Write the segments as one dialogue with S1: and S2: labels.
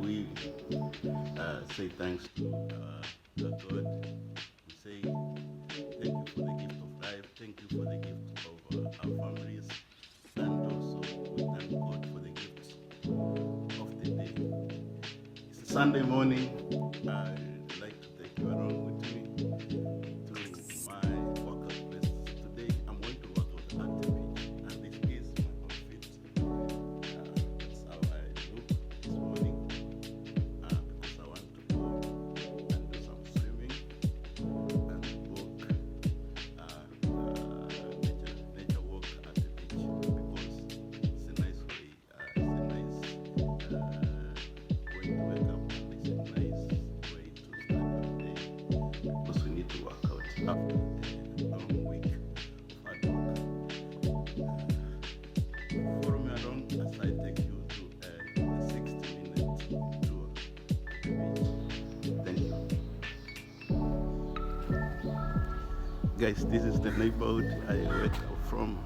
S1: we say thanks to God. We say thank you for the gift of life, thank you for the gift of our families, and also we thank God for the gift of the day. It's a Sunday morning. I'd like to take you along with me to my workout place. Today I'm going to work out at the beach, and this is my outfit. That's how I look this morning because I want to go and do some swimming and walk, nature walk at the beach, because it's a nice way, it's a nice way to wake up, and it's a nice way to start the day, because we need to work out after a long week of hard work. Follow me along as I take you to a 60-minute tour at the beach. Thank you. Guys, this is the neighborhood I wake up from.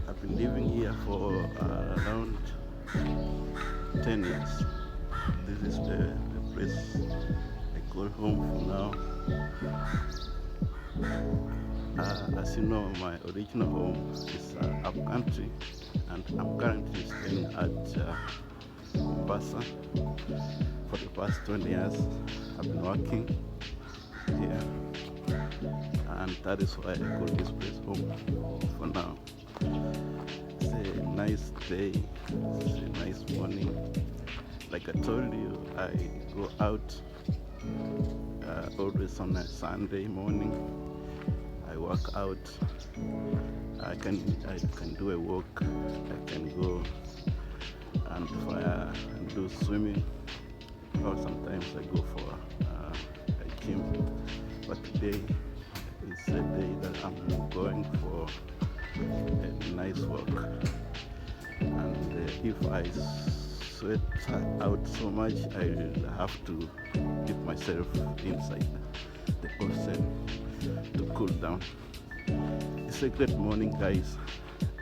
S1: I've been living here for around 10 years. This is the place I call home for now. As you know, my original home is up country, and I'm currently staying at Mombasa. For the past 20 years, I've been working here, and that is why I call this place home for now. It's a nice day, it's a nice morning. Like I told you, I go out always on a Sunday morning. I work out. I can do a walk. I can go and do swimming, or sometimes I go for a gym. But today is a day that I'm going for a nice walk. And if I sweat out so much, I will have to keep myself inside the ocean to cool down. It's a great morning, guys.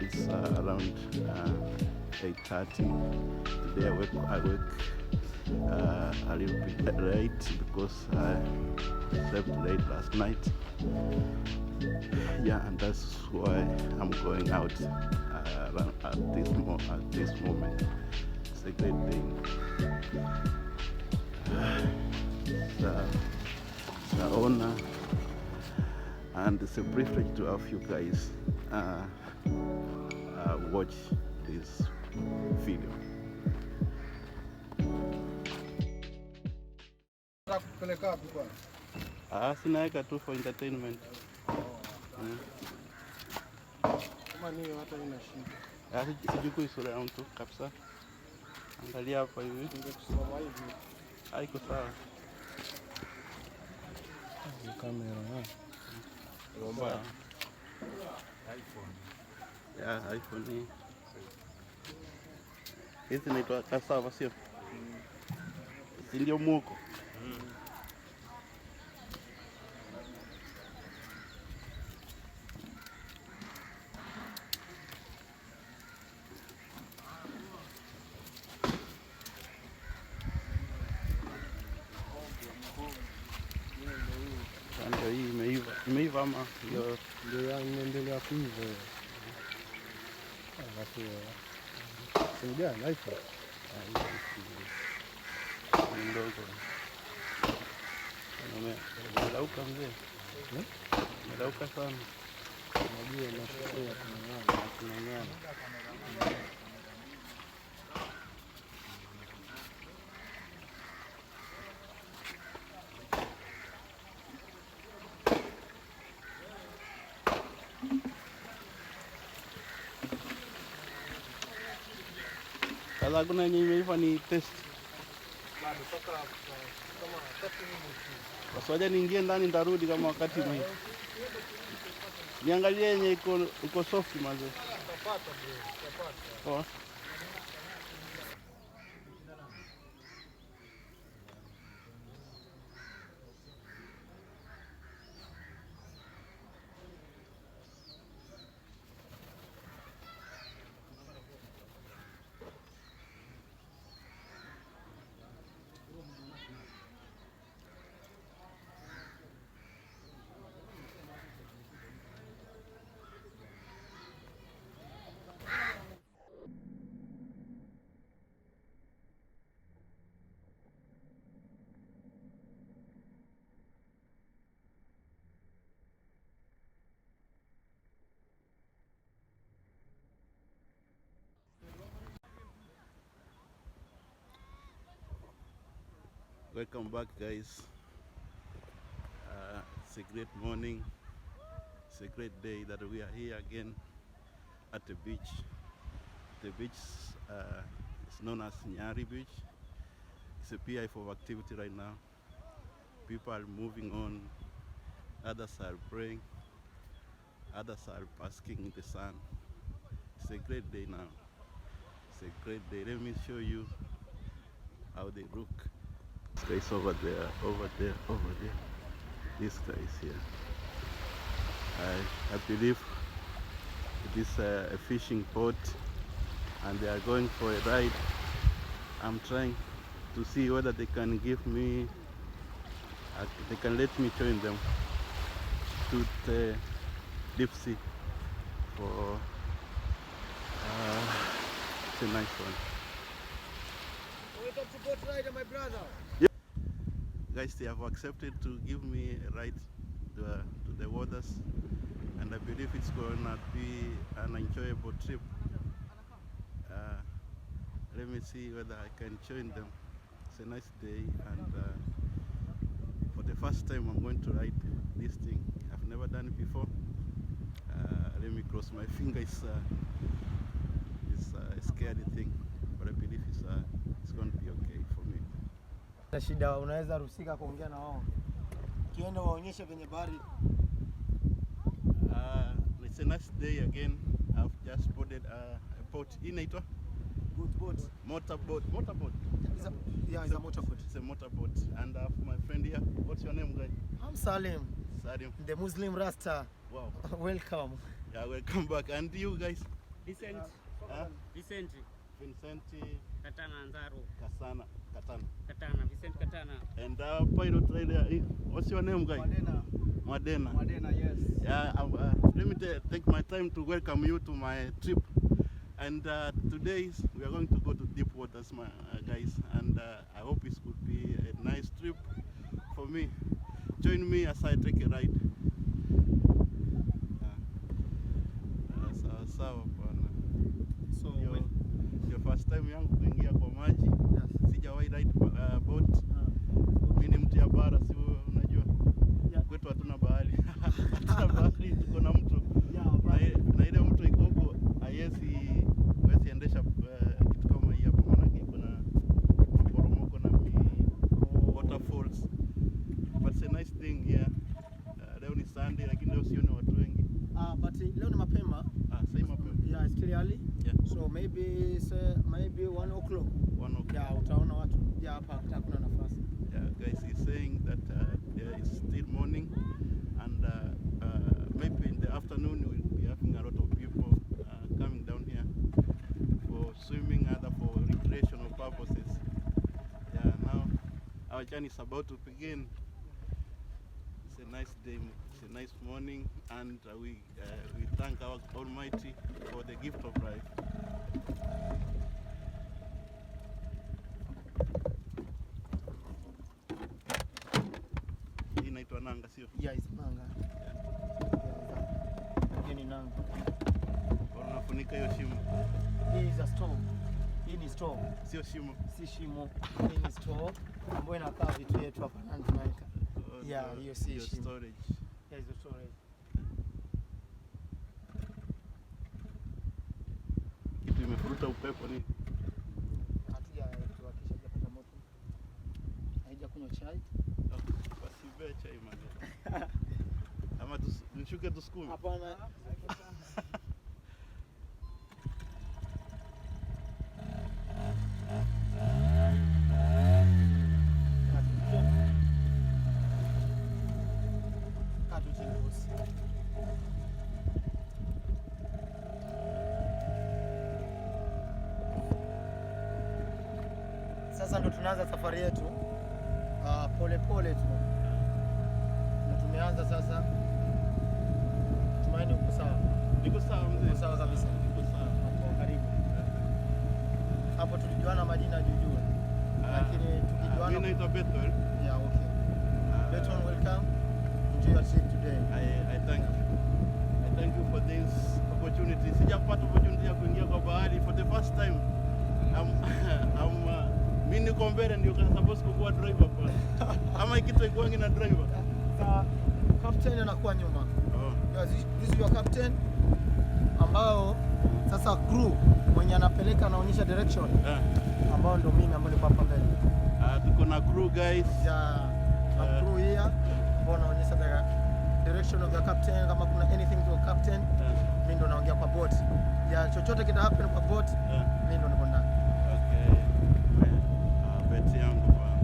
S1: It's around 8:30. Today I wake a little bit late because I slept late last night. Yeah, and that's why I'm going out at this moment. It's a great day. It's an honor and it's a privilege to have you guys watch this video. Sinaweka tu for entertainment. Sijui sura ya mtu kabisa. Angalia hapa hivi. Haiko sawa. Kamera. Roba. Ya, iPhone hii. Hizi inaitwa cassava, sio? Si ndio muko? Ndio hii imeiva ama ndio inaendelea kuiva. Alafu sija life ndogo. Umelauka mzee? Umelauka sana. Unajua nashukuru tunang'ana. Kaza kuna yenye imeiva ni test. Bado toka kama 30 minutes. Wasoja niingie ndani ndarudi kama wakati mwingi. Niangalie yenye iko soft maze. Utapata bro, utapata. Oh. Welcome back, guys. It's a great morning. It's a great day that we are here again at the beach. The beach is known as Nyali Beach. It's a PI for activity right now. People are moving on. Others are praying. Others are basking in the sun. It's a great day now. It's a great day. Let me show you how they look. This guy is over there, over there, over there. This guy is here. I believe it is a fishing boat and they are going for a ride. I'm trying to see whether they can give me, they can let me join them to the deep sea for it's a nice one.
S2: Welcome to boat rider, my brother.
S1: Yeah. Guys, they have accepted to give me a ride to the waters, and I believe it's gonna be an enjoyable trip. Let me see whether I can join them. It's a nice day, and for the first time I'm going to ride this thing. I've never done it before. Let me cross my fingers. It's a scary thing, but I believe it's going to be okay for me.
S2: Shida, unaweza rusika kuongea na wao. Kienda waonyeshe kwenye bahari.
S1: It's a nice day again. I've just boarded a boat. Inaitwa?
S2: Boat.
S1: Motorboat.
S2: It's a motorboat.
S1: It's a motorboat. And my friend here. What's your name, guy?
S2: I'm Salim.
S1: Salim.
S2: The Muslim Rasta.
S1: Wow.
S2: Welcome.
S1: Yeah, welcome back. And you guys?
S3: Vicente. Katana Anzaro. Katana. Vicente Katana.
S1: And pilot right there. What's your name, guy?
S2: Madena, yes.
S1: Yeah, let me take my time to welcome you to my trip. And today we are going to go to deep waters, my guys. And I hope it could be a nice trip for me. Join me as I take a ride. Sawa bwana.
S2: So
S1: your first time yangu kuingia kwa maji.
S2: Yes.
S1: Sijawahi ride boat. Mimi ni mtu ya bara, si unajua.
S2: Yeah.
S1: Kwetu hatuna bahari. Hatuna bahari, tuko na mto.
S2: Yeah,
S1: na ile mto iko huko, haiwezi endesha kitu kama hii hapo, maana kuna maporomoko na waterfalls. But it's a nice thing here. Leo ni Sunday lakini leo sioni watu wengi.
S2: But leo ni mapema.
S1: Say mapema.
S2: Yeah, it's still early.
S1: Yeah.
S2: So maybe 1 o'clock.
S1: 1 o'clock.
S2: Yeah, utaona watu. Yeah, hapa hakuna nafasi.
S1: Yeah, guys, he's saying that there is still morning, and maybe in the afternoon we'll be having a lot of people coming down here for swimming, other for recreational purposes. Yeah, now our journey is about to begin. It's a nice day, it's a nice morning, and we thank our Almighty for the gift of life. Hii inaitwa nanga, sio?
S2: Yeah, it's nanga. Hii ni nanga.
S1: Unafunika hiyo shimo.
S2: Hii is a store. Hii ni store.
S1: Sio shimo.
S2: Si shimo. Hii ni store ambayo inakaa vitu yetu hapa ndani tunaweka. Yeah, hiyo si shimo.
S1: Storage.
S2: Yeah, it's a storage.
S1: Kitu imefuruta upepo ni?
S2: Hatujakuhakisha hajapata moto. Haija kunywa chai.
S1: Basi bea chai mane. Ama nishuke tusukume?
S2: Hapana. Sasa ndo tunaanza safari yetu pole tu, na tumeanza sasa. Tumaini uko sawa?
S1: Niko sawa mzee.
S2: Uko sawa kabisa.
S1: Niko sawa.
S2: Hapo karibu. Hapo tulijuana majina jujue. Lakini tukijuana.
S1: Mimi naitwa Bethel.
S2: Yeah, okay. Bethel, welcome to your trip today.
S1: I thank you for this opportunity. Sijapata opportunity ya kuingia kwa bahari for the first time. Mimi niko mbele ndio supposed to kuwa driver. Ama ikitu ikuangi na driver.
S2: Captain anakuwa nyuma. This is your captain ambao sasa crew mwenye anapeleka anaonyesha direction. Ambao ndio mimi ambao niko hapa mbele.
S1: Tuko na crew guys.
S2: Crew here ambao anaonyesha the direction of the captain, kama kuna anything to the captain. Mimi ndo naongea kwa boat. Chochote kita happen kwa boat, mimi ndo niko ndani.
S1: Okay. Bet yangu bwana.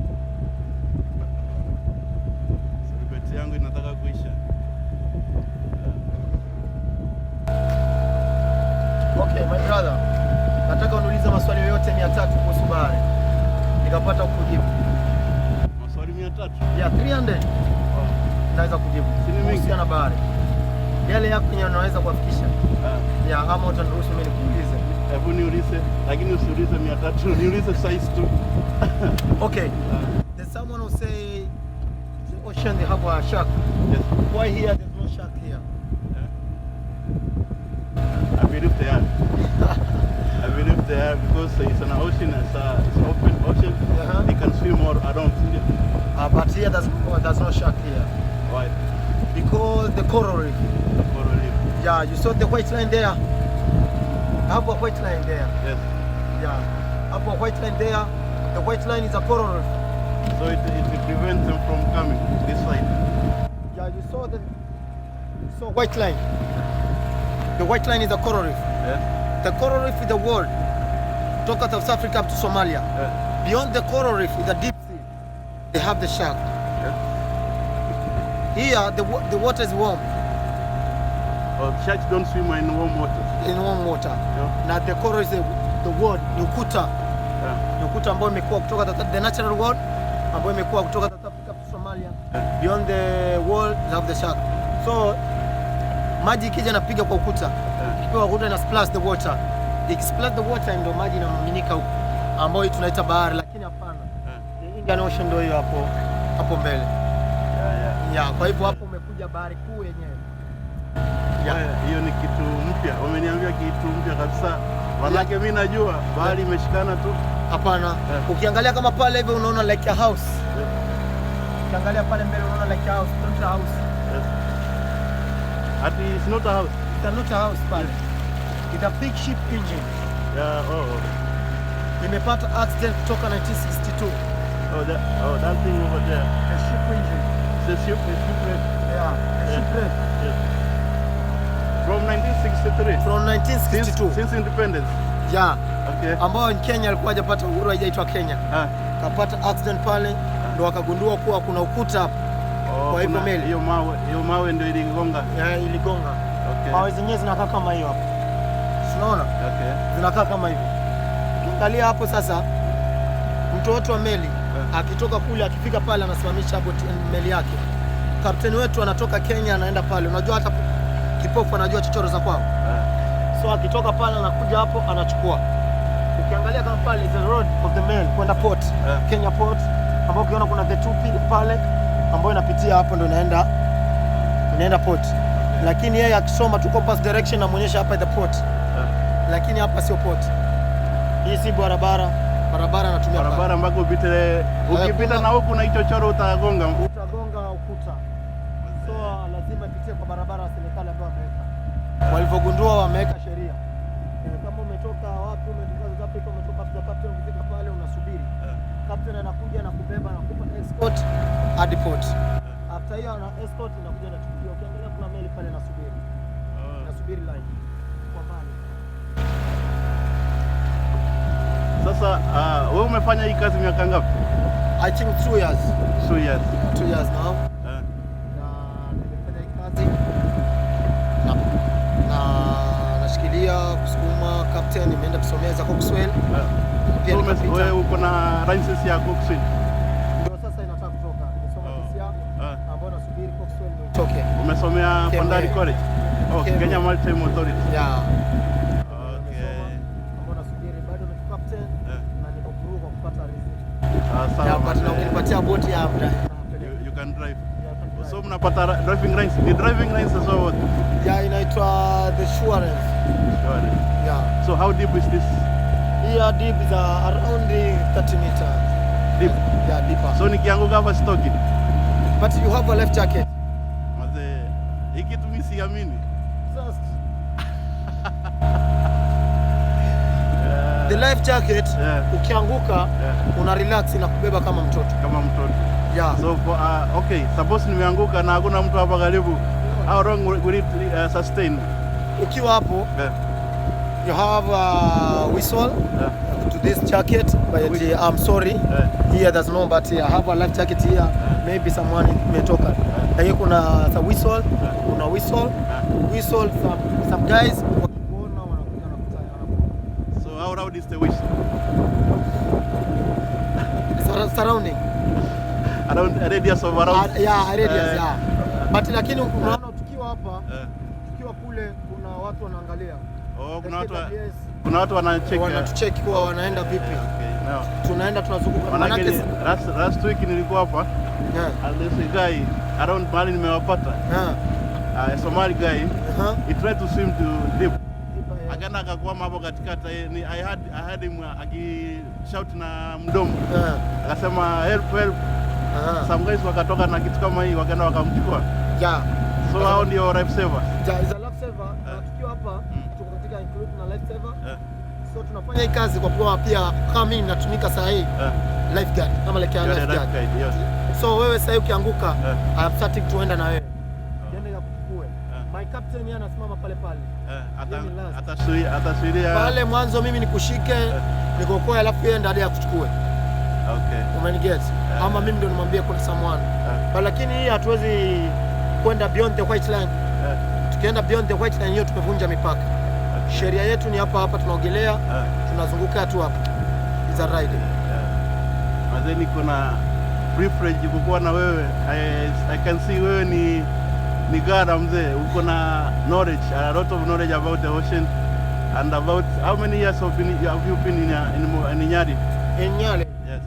S1: Bet yangu inataka kuisha.
S2: Okay, my brother. Nataka uniulize maswali yote 300 kuhusu bahari. Nikapata kujibu.
S1: Maswali 300?
S2: 300. Naweza kujibu. Kuhusiana na bahari. Yale yako yenyewe unaweza kufikisha. Ama utaniruhusu mimi nikuulize.
S1: Hebu niulize, lakini usiulize 300, niulize size tu.
S2: Okay. There's someone who say the ocean they have a shark.
S1: Yes.
S2: Why here there's no shark here?
S1: I believe they are. I believe they are because it's an ocean, it's open ocean. They can swim all around.
S2: But here there's no shark here.
S1: Why?
S2: Because the coral reef.
S1: The coral reef.
S2: Yeah, you saw the white line there. I have a white line there.
S1: Yes.
S2: Yeah, I have a white line there. The white line is a coral reef.
S1: So it prevents them from coming this side.
S2: Yeah, you saw white line. The white line is a coral reef.
S1: Yes.
S2: The coral reef is the world. Talk out of South Africa up to Somalia.
S1: Yes.
S2: Beyond the coral reef is the deep sea. They have the shark.
S1: Yes.
S2: Here the water is warm.
S1: Sharks don't swim in warm water.
S2: In warm water.
S1: Yeah.
S2: Now the coral is the world, ni ukuta. Ni ukuta ambao imekuwa kutoka the natural world ambao imekuwa kutoka South Africa to Somalia. Beyond the world they have the shark. So maji ikija napiga kwa ukuta. Ikipiga ukuta na splash the water. Ikisplash the water ndio maji inamiminika huko ambao tunaita bahari, lakini hapana. Indian Ocean ndio hiyo hapo mbele. Yeah, kwa hivyo hapo umekuja bahari kuu yenyewe.
S1: Hiyo ni kitu mpya. Wameniambia kitu mpya kabisa. Manake mimi najua bahari imeshikana tu.
S2: Hapana. Ukiangalia kama pale hivi unaona like a house. Ukiangalia pale mbele unaona like a house, not a house.
S1: It's not a house.
S2: It's not a house pale. It's a big ship engine. Imepata accident kutoka 1962.
S1: That thing over there.
S2: A ship engine.
S1: It's a shipwreck.
S2: Yeah, a shipwreck.
S1: Yes. From 1963.
S2: From 1962.
S1: Since independence.
S2: Yeah.
S1: Okay.
S2: Ambao Kenya alikuwa hajapata uhuru, haijaitwa Kenya. Kapata accident pale ndio wakagundua kuwa kuna ukuta hapo. Kwa hivyo meli.
S1: Hiyo mawe ndio iligonga.
S2: Iligonga.
S1: Okay.
S2: Mawe zenyewe zinakaa kama hiyo hapo. Unaona?
S1: Okay.
S2: Zinakaa kama hivi. Ukiangalia hapo sasa mtu wote wa meli akitoka kule akifika pale anasimamisha hapo meli yake. Kapteni wetu anatoka Kenya anaenda pale. Unajua hata kipofu anajua chochoro za kwao. So akitoka pale anakuja hapo anachukua. Ukiangalia kama pale is the road of the mail kwenda port. Kenya port ambapo ukiona kuna the 2P pale ambayo inapitia hapo ndio inaenda port. Lakini yeye akisoma tu compass direction anamuonyesha hapa the port. Lakini hapa sio port. Hii si barabara anatumia
S1: barabara ambako ukipita na huku na hicho choro utagonga
S2: ukuta. So lazima ipitie kwa barabara ya serikali ambayo wameweka. Walivyogundua wameweka sheria. Kama umetoka wapi, umetoka South Africa, umetoka after captain, ukifika pale unasubiri. Captain anakuja na kubeba na kukupa escort hadi port. After hiyo ana escort inakuja na chukua. Ukiangalia kuna meli pale nasubiri. Nasubiri line. Kwa mbali.
S1: Sasa wewe umefanya hii kazi miaka ngapi?
S2: I think 2 years.
S1: 2 years.
S2: 2 years now. Nimefanya hii kazi. Na nashikilia kusukuma captain, nimeenda kusomea za coxswain.
S1: Pia wewe uko na license ya coxswain?
S2: Ndio sasa inataka kutoka. Nimesoma KCA ambao nasubiri coxswain ndio itoke.
S1: Umesomea Bandari College? Kenya Maritime Authority.
S2: Yeah. Ukinipatia boti ya
S1: you can drive. So mnapata driving license. Ni driving license or what?
S2: Yeah, inaitwa the surance. Yeah.
S1: So how deep is this?
S2: Here deep is around 30 meters.
S1: Deep?
S2: Yeah, deeper.
S1: So nikianguka hapa sitoki.
S2: But you have a life jacket.
S1: Maze, hiki tu mimi siamini.
S2: The life jacket, ukianguka, una relax na kubeba kama mtoto.
S1: Kama mtoto.
S2: Yeah.
S1: So okay, suppose nimeanguka na hakuna mtu hapa karibu. How long will it sustain?
S2: Ukiwa hapo, you have a whistle to this jacket, but I'm sorry, here there's no, but I have a life jacket here, maybe someone imetoka. Na hiyo kuna a whistle, kuna whistle, some guys wakikuona wanakuja na kutaya.
S1: So how loud is the whistle?
S2: Surrounding.
S1: Around a radius of around.
S2: Yeah, radius, yeah. But lakini unaona tukiwa hapa, tukiwa kule kuna watu wanaangalia.
S1: Oh, kuna watu wanacheki.
S2: Wanatucheki kwa wanaenda vipi.
S1: Okay, now.
S2: Tunaenda tunazunguka.
S1: Manake last week nilikuwa hapa. And there's a guy around mahali nimewapata. A Somali guy. He tried to swim to deep. Akaenda akakwama hapo katikati. I had him akishout na mdomo. Akasema help. Some guys wakatoka na kitu kama hii wakaenda wakamchukua.
S2: Yeah.
S1: So hao ndio life savers.
S2: Yeah, is a life saver. Tukiwa hapa tuko katika include na life saver. So tunafanya hii kazi kwa kuwa pia kama mimi natumika saa hii lifeguard kama like lifeguard. So wewe sasa ukianguka I'm starting to enda na wewe. Yende yakukue. My captain yeye anasimama pale.
S1: Atasuiria.
S2: Pale mwanzo mimi nikushike, nikokoe alafu yeye ndiye akuchukue.
S1: Okay.
S2: Umeniget? Ama mimi ndio nimwambie kuna someone. Lakini hii hatuwezi kwenda beyond the white line. Tukienda beyond the white line hiyo tumevunja mipaka. Sheria yetu ni hapa tunaogelea, tunazunguka tu hapa. Is a ride.
S1: Mazeni kuna privilege kukuwa na wewe. I can see wewe ni gara mzee. Uko na knowledge, a lot of knowledge about the ocean and about how many years have you been in Nyali?
S2: In Nyali?
S1: Yes.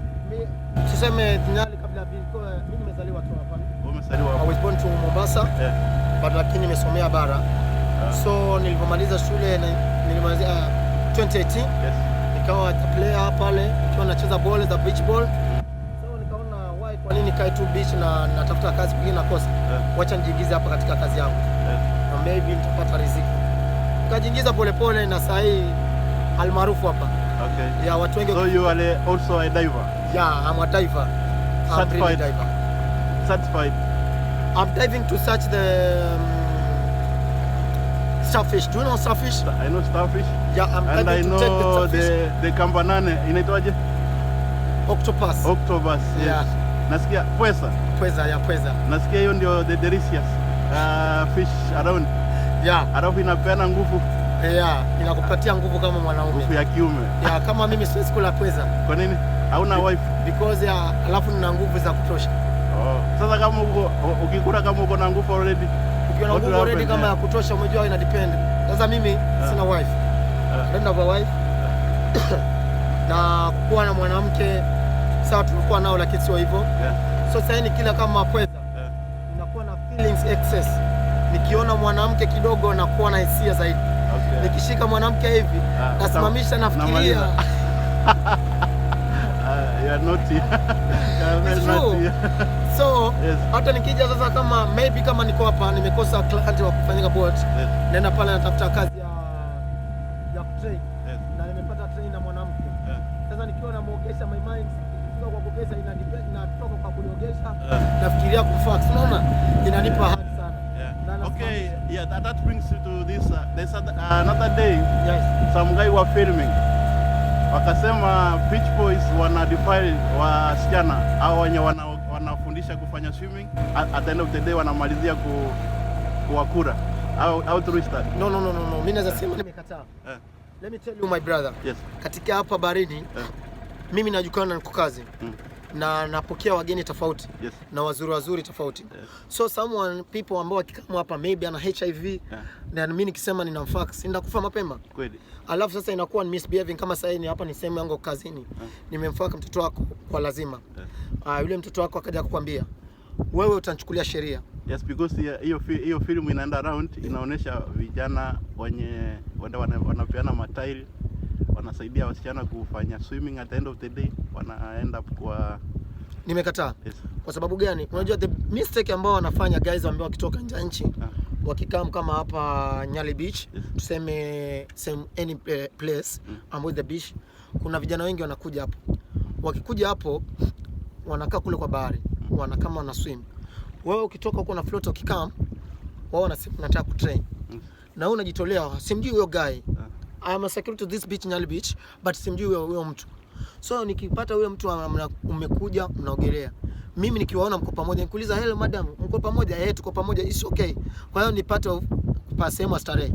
S2: Tuseme Nyali kabla mimi nimezaliwa tu hapa.
S1: Umezaliwa hapa?
S2: I was born to Mombasa. But lakini nimesomea bara. So nilipomaliza shule nilimaliza 2018. Yes. Nikawa player pale, nikiwa nacheza ball za beach ball. So nikaona why kwa nini kai tu beach na natafuta kazi pengine nakosa. Wacha nijiingize hapa katika kazi yangu. Na maybe nitapata riziki. Nikajiingiza polepole na saa hii almaarufu hapa.
S1: Okay.
S2: Yeah, watu wengi.
S1: So you are also a diver?
S2: Yeah, I'm a diver.
S1: Certified
S2: diver.
S1: Certified.
S2: I'm diving to search the starfish. Do you know starfish?
S1: I know starfish.
S2: Yeah, I'm
S1: and I
S2: diving
S1: know
S2: to check the starfish.
S1: The kambanane inaitwaje?
S2: Octopus.
S1: Octopus. Yes. Yeah. Nasikia pweza.
S2: Pweza.
S1: Nasikia hiyo ndio the delicious fish around.
S2: Yeah.
S1: Alafu inapeana nguvu.
S2: Yeah, inakupatia nguvu kama mwanaume.
S1: Nguvu ya kiume.
S2: Yeah, kama mimi siwezi kula pweza.
S1: Kwa nini? Hauna wife?
S2: Because alafu nina nguvu za kutosha.
S1: Sasa kama ukikula kama uko na nguvu already.
S2: Ukiwa na nguvu already kama ya kutosha, umejua ina depend. Sasa mimi sina wife. Nenda kwa wife. Na kuwa na mwanamke sawa tulikuwa nao lakini sio hivyo. So sasa ni kila kama pweza. Ninakuwa na feelings excess. Nikiona mwanamke kidogo na kuwa na hisia zaidi. Nikishika mwanamke hivi nasimamisha nafikiria.
S1: You are naughty.
S2: It's true. So hata nikija sasa kama maybe kama niko hapa nimekosa client wa kufanyika boat, naenda pale natafuta kazi ya train. Na nimepata train na mwanamke. Sasa nikiwa namuogesha my mind, kwa kuogesha inatoka kwa kuniogesha, nafikiria kufax. Unaona? Inanipa hard sana.
S1: Okay, yeah, that brings you to this. There's another day. Yes. Some guy were filming. Wakasema beach boys wana defile wasichana au wenye wanafundisha kufanya swimming. At the end of the day wanamalizia kuwakura. How true is that?
S2: No. Mimi naweza sema nimekataa. Let me tell you my brother. Yes. Katika hapa barini mimi najulikana niko kazi. Na napokea wageni tofauti. Yes. Na wazuri tofauti. Yes. So people ambao wakikama hapa maybe ana HIV na mimi nikisema nina fax nitakufa mapema.
S1: Kweli.
S2: Alafu sasa inakuwa ni misbehaving kama sasa ni hapa ni sehemu yangu kazini. Nimemfaka mtoto wako kwa lazima. Yule mtoto wako akaja kukwambia wewe utanichukulia sheria.
S1: Yes, because hiyo film inaenda around inaonesha vijana wenye wanapeana matairi, wanasaidia wasichana kufanya swimming. At the end of the day wanaenda kwa
S2: Nimekataa.
S1: Yes.
S2: Kwa sababu gani? Unajua the mistake ambao wanafanya guys ambao wakitoka nje nchi wakikaa kama hapa Nyali beach, tuseme any place ambapo the beach, kuna vijana wengi wanakuja hapo. Wakikuja hapo wanakaa kule kwa bahari, wanakama wana swim. Wewe ukitoka huko na float ukikam, wao wanasema nataka kutrain. Na wewe unajitolea, simjui huyo guy. I am a security to this beach, Nyali beach, but simjui huyo mtu. So nikipata huyo mtu umekuja mnaogelea, mimi nikiwaona mko pamoja, nikuuliza hello madam, mko pamoja? Tuko pamoja, it's okay. Kwa hiyo nipate pa sehemu starehe.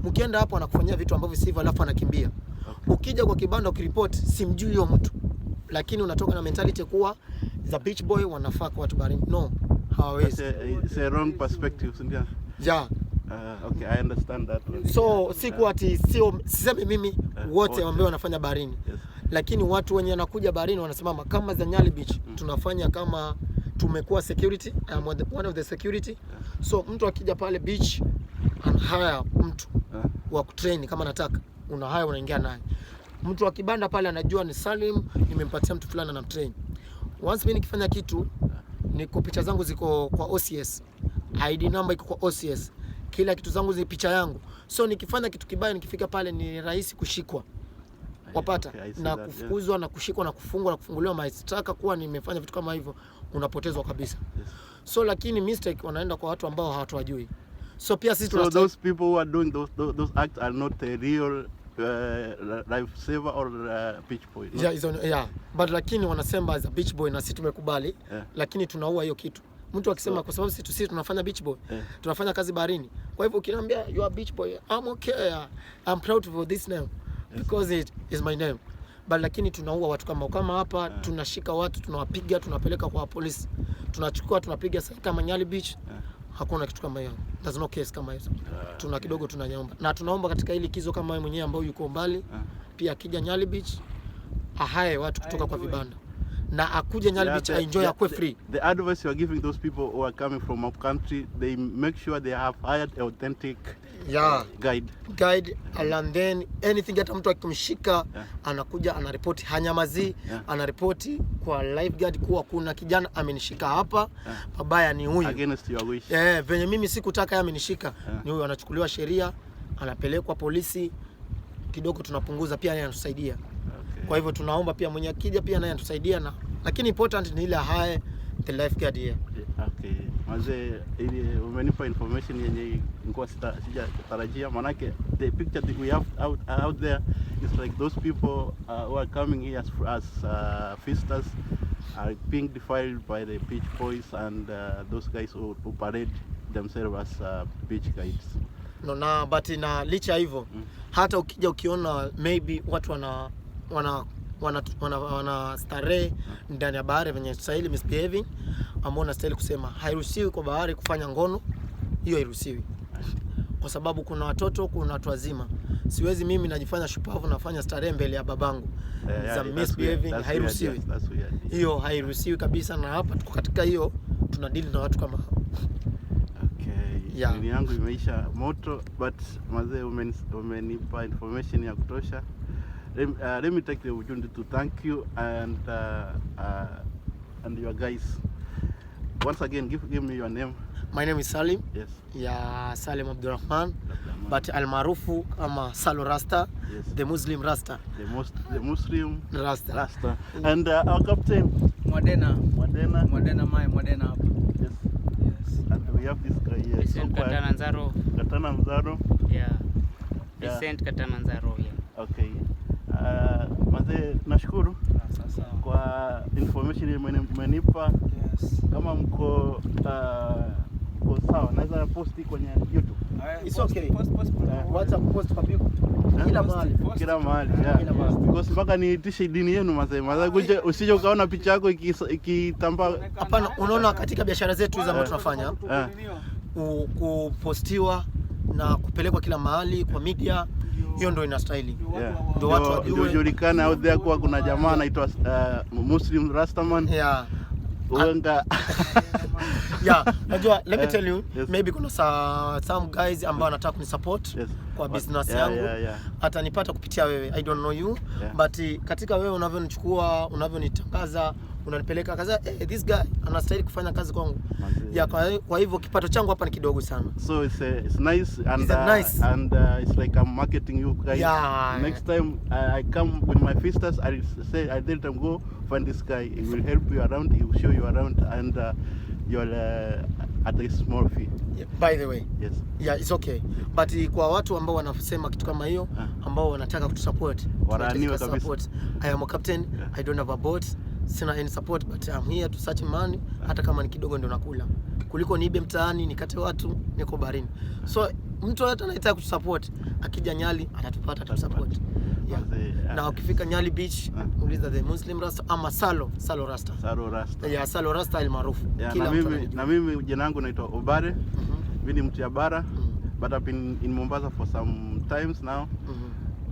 S2: Mkienda hapo anakufanyia vitu ambavyo sivyo, alafu anakimbia. Ukija kwa kibanda ukiripoti, simjui huyo mtu, lakini unatoka na mentality kuwa the beach boy wanafaa kwa watu baharini. No, hawawezi.
S1: It's a wrong perspective, sindio?
S2: Yeah.
S1: Okay, I understand that one.
S2: So siku ati sisemi mimi wote ambao wanafanya baharini. Yes. Lakini watu wenye wanakuja baharini wanasimama kama za Nyali beach, tunafanya kama tumekuwa security, one of the security. So mtu akija pale beach haya mtu wa kutrain kama nataka, una haya unaingia naye. Mtu akibanda pale anajua ni Salim, nimempatia mtu fulani na train. Once mimi nikifanya kitu, niko picha zangu ziko kwa OCS. ID number iko kwa OCS. Kila kitu zangu zi picha yangu. So nikifanya kitu kibaya, nikifika pale ni rahisi kushikwa. Wapata na kufukuzwa na kushikwa na kufungwa na kufunguliwa mashtaka kuwa nimefanya vitu kama hivyo, unapotezwa kabisa. So lakini mistake wanaenda kwa watu ambao hawatujui. So pia sisi
S1: so those people who are doing those acts are not a real life saver or beach boy. No?
S2: Yeah, but lakini wanasema as a beach boy na sisi tumekubali, lakini tunaua hiyo kitu. Mtu akisema kwa sababu sisi tunafanya beach boy, tunafanya kazi baharini. Kwa hivyo ukiniambia you are beach boy, I'm okay. I'm proud of this name because it is my name. But lakini tunaua watu kama hapa, tunashika watu, tunawapiga, tunapeleka kwa polisi. Tunachukua, tunapiga kama Nyali beach. Hakuna kitu kama hiyo. There's no case kama hizo. Tuna kidogo tunanyomba. Na tunaomba katika hili kizo kama wewe mwenyewe ambao yuko mbali, pia akija Nyali beach ahae watu kutoka kwa vibanda. Na akuje Nyali beach enjoy akwe free.
S1: The advice you are giving those people who are coming from up country, they make sure they have hired authentic guide, and then anything hata mtu akimshika anakuja anaripoti hanyamazi, anaripoti kwa lifeguard kuwa kuna kijana amenishika hapa, babaya ni huyu against your wish.
S2: Venye mimi sikutaka yeye amenishika, ni huyu, anachukuliwa sheria, anapelekwa polisi, kidogo tunapunguza, pia yeye anatusaidia. Kwa hivyo tunaomba pia mwenye akija pia naye anatusaidia, na lakini important ni ile high the lifeguard here.
S1: Okay. Maze ili umenipa information yenye nilikuwa sijatarajia, manake the picture that we have out there is like those people who are coming here as visitors are being defiled by the beach boys and those guys who parade themselves as beach guides.
S2: No, na but na licha hivyo hata ukija ukiona maybe watu wana starehe ndani ya bahari venye style misbehaving, ambao na style kusema hairuhusiwi kwa bahari kufanya ngono, hiyo hairuhusiwi. Kwa sababu kuna watoto, kuna watu wazima. Siwezi mimi najifanya shupavu nafanya starehe mbele ya babangu. Za misbehaving hairuhusiwi. Hiyo hairuhusiwi kabisa, na hapa tuko katika hiyo tunadili na watu kama hao.
S1: Okay. Nini yangu imeisha moto, but mazee umenipa information ya kutosha. Let me take the opportunity to thank you and your guys. Once again, give me your name.
S2: My name is Salim.
S1: Yes.
S2: Yeah, Salim Abdurrahman. But almarufu kama Salo Rasta, yes. The Muslim Rasta.
S1: The Muslim
S2: Rasta.
S1: And our captain,
S3: Modena hapa.
S1: Yes. And we have this guy here. Katana Mzaro.
S3: Yeah. Vicent Katana Mzaro. Yeah.
S1: Okay. Maze nashukuru kwa information mmenipa. Yes. Kama mko sawa, naweza posti kwenye YouTube.
S2: It's okay. WhatsApp post kwa kila mahali.
S1: Kila mahali. Because mpaka niitishe dini yenu maze kuja usije ukaona picha yako ikitambaa.
S2: Hapana, unaona katika biashara zetu hizo ambazo tunafanya kupostiwa na kupelekwa kila mahali kwa media, hiyo ndio ina style. Ndio watu wajue.
S1: Julikana out there kwa kuna jamaa anaitwa Muslim Rastaman. Uanga.
S2: Najua, let me tell you, maybe kuna some guys ambao wanataka kunisupport kwa business yangu. Hata nipata kupitia wewe. I don't know you, but katika wewe unavyonichukua, unavyonitangaza, unanipeleka kaza, this guy anastahili kufanya kazi kwangu. Yeah, kwa hivyo kipato changu hapa ni kidogo sana.
S1: So it's nice and
S2: nice.
S1: And it's like I'm marketing you guys.
S2: Yeah.
S1: Next time I come with my sisters, I tell them go find this guy. He will help you around. He will show you around, and you'll at a small fee.
S2: Yeah, by the way.
S1: Yes.
S2: Yeah, it's okay. But kwa watu ambao wanasema kitu kama hiyo, ambao wanataka kutusupport,
S1: waraniwe kabisa.
S2: I am a captain. Yeah. I don't have a boat. Sina any support, but I'm here to search money. Hata kama ni kidogo ndio nakula. Kuliko niibe mtaani, nikate watu, niko barini. So mtu yote anayetaka kutusupport, akija Nyali atatupata tusupport. Yeah. Na ukifika Nyali Beach, uliza the Muslim Rasta ama Salo Rasta.
S1: Salo Rasta.
S2: Yeah, Salo Rasta almaarufu.
S1: Yeah, na mimi jina langu naitwa Obare. Mimi ni mtu ya bara. But I've been in Mombasa for some times now.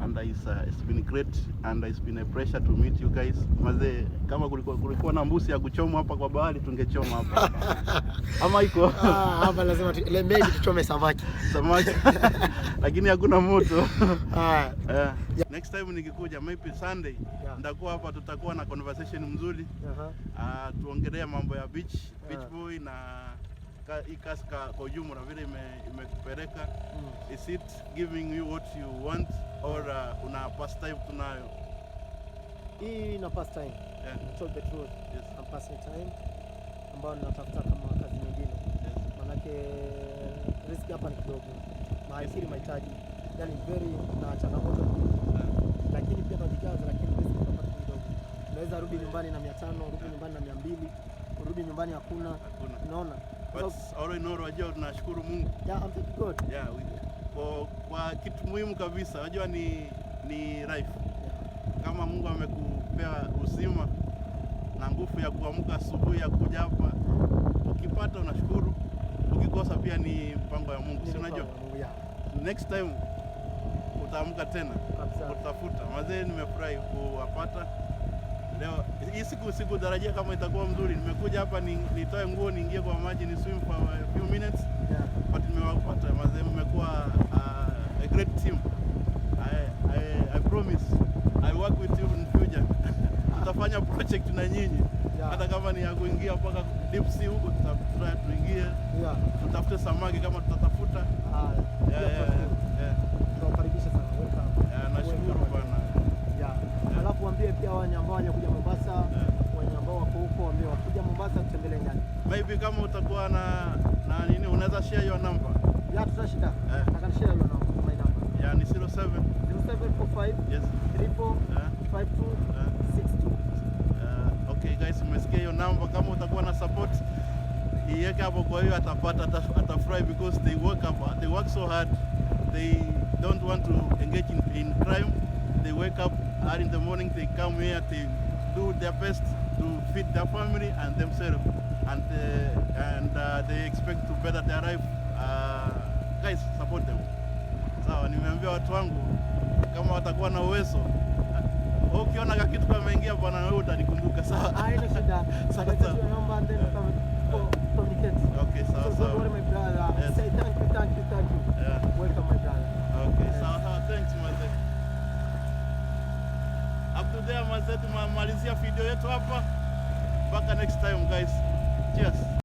S1: And it's been great and it's been a pleasure to meet you guys. Mazee, kama kulikuwa na mbusi ya kuchoma hapa kwa bahari tungechoma hapa. Ama iko
S2: hapa lazima maybe tuchome samaki.
S1: Lakini hakuna moto. Next time nikikuja maybe Sunday nitakuwa hapa, tutakuwa na conversation mzuri. Tuongelea mambo ya beach boy na ikaska kwa ujumla vile imekupeleka. Is it giving you what you want or una pastime tunayo?
S2: Hii na pastime.
S1: Yeah.
S2: Tell the truth.
S1: Yes.
S2: I'm passing time ambao ninatafuta kama kazi nyingine.
S1: Yes.
S2: Manake risk hapa ni kidogo. Mahitaji mahitaji. Yani very na changamoto. Lakini pia tunajikaza, lakini risk hapa ni kidogo. Unaweza rudi nyumbani na 500, rudi nyumbani na 200, rudi nyumbani hakuna. Unaona?
S1: But all in all, wajua tunashukuru Mungu.
S2: Yeah, I'm thank God.
S1: Yeah, kwa kitu muhimu kabisa, wajua ni life. Yeah. Kama Mungu amekupea uzima na nguvu ya kuamka asubuhi ya kuja hapa, ukipata unashukuru, ukikosa pia ni mpango ya Mungu. Si unajua?
S2: Yeah.
S1: Next time utaamka tena, utafuta. Mazee, nimefurahi kuwapata. Leo hii siku tarajia kama itakuwa mzuri. Nimekuja hapa nitoe nguo niingie kwa maji ni swim for a few minutes.
S2: Yeah.
S1: But nimewapata mazee, mmekuwa a great team. I promise I work with you in future. Tutafanya project na nyinyi. Yeah. Hata kama ni ya kuingia mpaka deep sea huko tutatry tuingie. Yeah. Tutafute samaki kama tutatafuta. Yeah.
S2: Tunakaribisha sana. Welcome.
S1: Yeah, nashukuru bwana.
S2: Yeah. Alafu waambie pia wale ambao wanakuja Mombasa, wale ambao wako huko waambie wakija Mombasa tutembelee Nyali.
S1: Maybe kama utakuwa na nini unaweza share your number.
S2: Yeah, tutashika. Nataka share your number, my number.
S1: Yeah, ni 0745
S2: yes 345262.
S1: Okay guys, mmesikia hiyo number. Kama utakuwa na support iweke hapo, kwa hiyo atafurahi because they work so hard. They don't want to engage in crime. They wake up early in the morning, they come here, they do their best to feed their family and themselves, and they expect to better their life. Guys, support them. Sawa, nimeambia watu wangu kama watakuwa na uwezo, ukiona kitu kama ingia bwana, wewe utanikumbuka. Sawa,
S2: haina shida. Sasa tunaomba and then communicate.
S1: Okay, sawa.
S2: So don't worry my brother.
S1: Yes.
S2: Say thank you.
S1: Yeah.
S2: Welcome my brother.
S1: Okay, yes. Sawa, thanks mazee. Up to there mazee, tumemalizia video yetu hapa. Mpaka next time guys. Cheers.